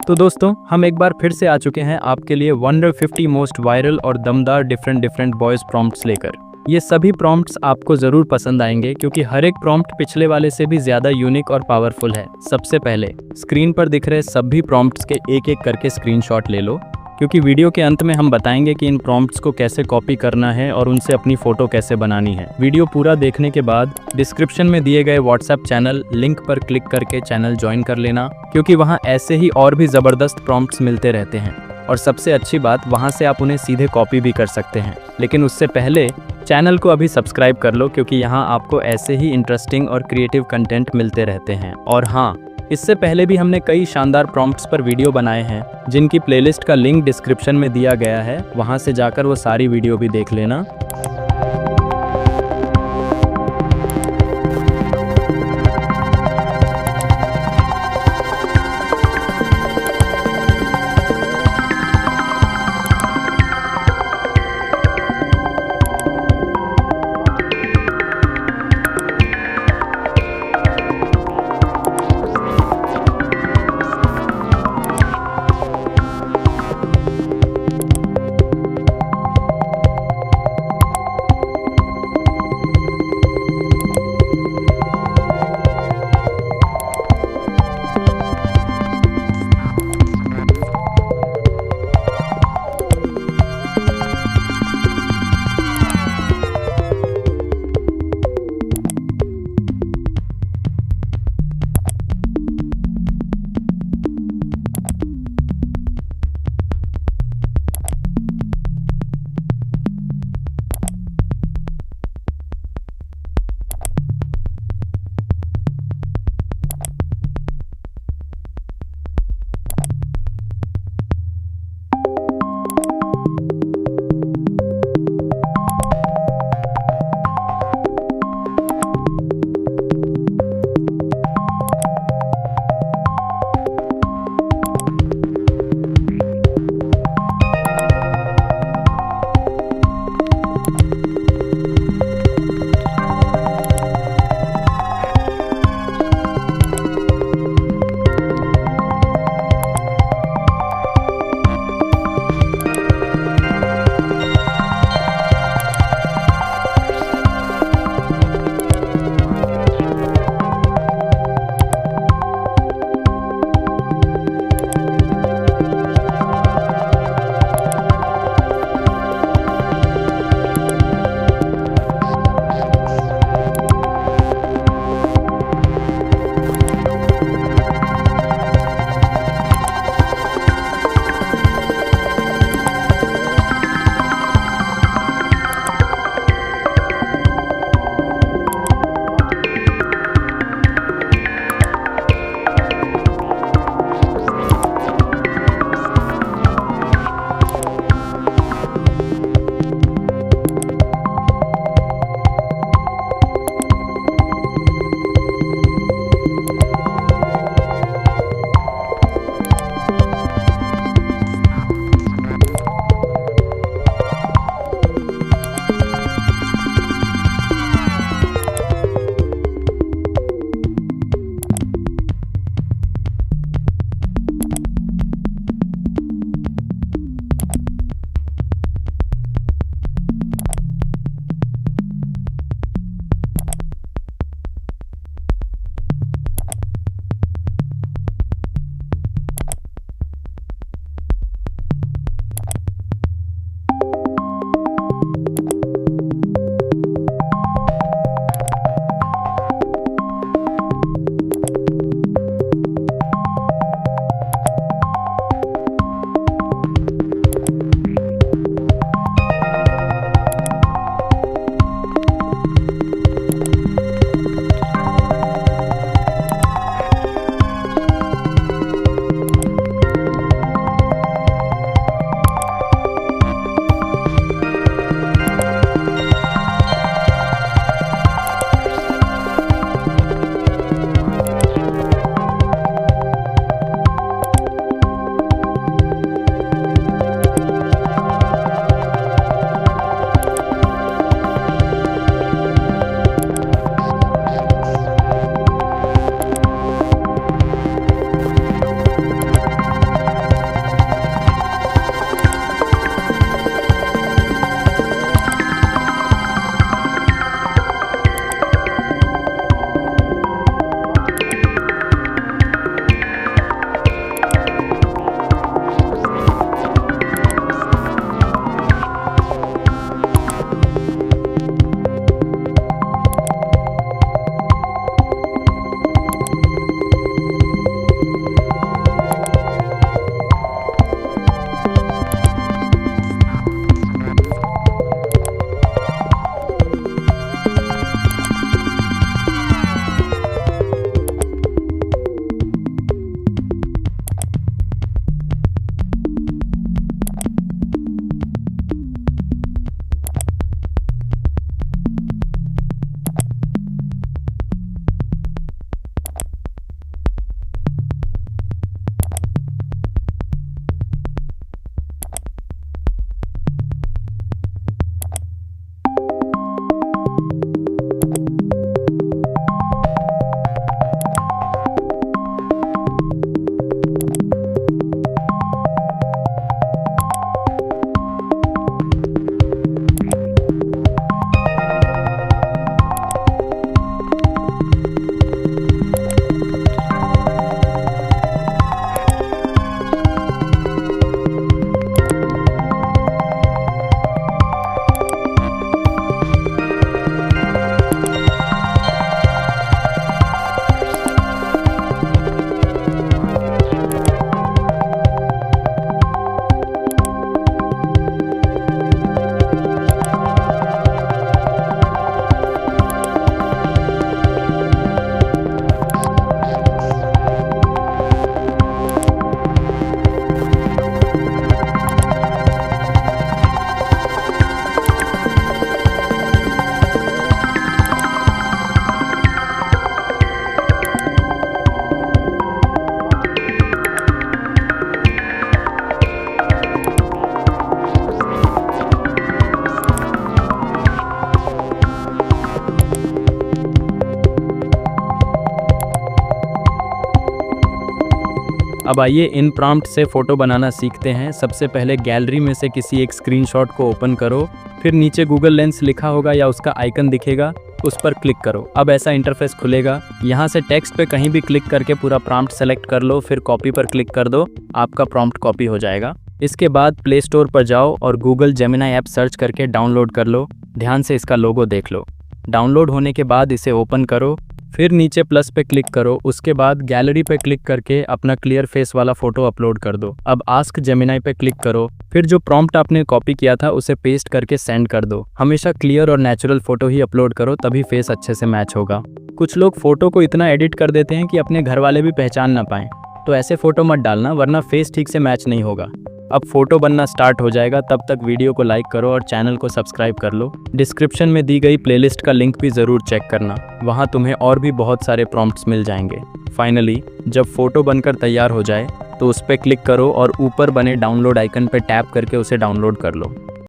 तो दोस्तों हम एक बार फिर से आ चुके हैं आपके लिए 150 मोस्ट वायरल और दमदार डिफरेंट बॉयज प्रॉम्प्ट्स लेकर। ये सभी प्रॉम्प्ट्स आपको जरूर पसंद आएंगे क्योंकि हर एक प्रॉम्प्ट पिछले वाले से भी ज्यादा यूनिक और पावरफुल है। सबसे पहले स्क्रीन पर दिख रहे सभी प्रॉम्प्ट्स के एक एक करके स्क्रीनशॉट ले लो, क्योंकि वीडियो के अंत में हम बताएंगे कि इन प्रॉम्प्ट्स को कैसे कॉपी करना है और उनसे अपनी फोटो कैसे बनानी है। वीडियो पूरा देखने के बाद डिस्क्रिप्शन में दिए गए व्हाट्सएप चैनल लिंक पर क्लिक करके चैनल ज्वाइन कर लेना, क्योंकि वहां ऐसे ही और भी ज़बरदस्त प्रॉम्प्ट्स मिलते रहते हैं। और सबसे अच्छी बात, वहां से आप उन्हें सीधे कॉपी भी कर सकते हैं। लेकिन उससे पहले चैनल को अभी सब्सक्राइब कर लो, क्योंकि यहाँ आपको ऐसे ही इंटरेस्टिंग और क्रिएटिव कंटेंट मिलते रहते हैं। और हाँ, इससे पहले भी हमने कई शानदार प्रॉम्प्ट्स पर वीडियो बनाए हैं, जिनकी प्लेलिस्ट का लिंक डिस्क्रिप्शन में दिया गया है। वहां से जाकर वो सारी वीडियो भी देख लेना। अब आइए इन प्रॉम्प्ट से फोटो बनाना सीखते हैं। सबसे पहले गैलरी में से किसी एक स्क्रीनशॉट को ओपन करो, फिर नीचे गूगल लेंस लिखा होगा या उसका आइकन दिखेगा, उस पर क्लिक करो। अब ऐसा इंटरफेस खुलेगा। यहाँ से टेक्स्ट पे कहीं भी क्लिक करके पूरा प्रॉम्प्ट सेलेक्ट कर लो, फिर कॉपी पर क्लिक कर दो, आपका प्रॉम्प्ट कॉपी हो जाएगा। इसके बाद प्ले स्टोर पर जाओ और गूगल जेमिनी ऐप सर्च करके डाउनलोड कर लो। ध्यान से इसका लोगो देख लो। डाउनलोड होने के बाद इसे ओपन करो, फिर नीचे प्लस पे क्लिक करो। उसके बाद गैलरी पे क्लिक करके अपना क्लियर फेस वाला फोटो अपलोड कर दो। अब आस्क जेमिनी पे क्लिक करो, फिर जो प्रॉम्प्ट आपने कॉपी किया था उसे पेस्ट करके सेंड कर दो। हमेशा क्लियर और नेचुरल फोटो ही अपलोड करो, तभी फेस अच्छे से मैच होगा। कुछ लोग फोटो को इतना एडिट कर देते हैं कि अपने घर वाले भी पहचान ना पाएं, तो ऐसे फोटो मत डालना, वरना फेस ठीक से मैच नहीं होगा। अब फोटो बनना स्टार्ट हो जाएगा, तब तक वीडियो को लाइक करो और चैनल को सब्सक्राइब कर लो। डिस्क्रिप्शन में दी गई प्लेलिस्ट का लिंक भी ज़रूर चेक करना, वहाँ तुम्हें और भी बहुत सारे प्रॉम्प्ट्स मिल जाएंगे। फाइनली जब फोटो बनकर तैयार हो जाए तो उस पर क्लिक करो और ऊपर बने डाउनलोड आइकन पर टैप करके उसे डाउनलोड कर लो।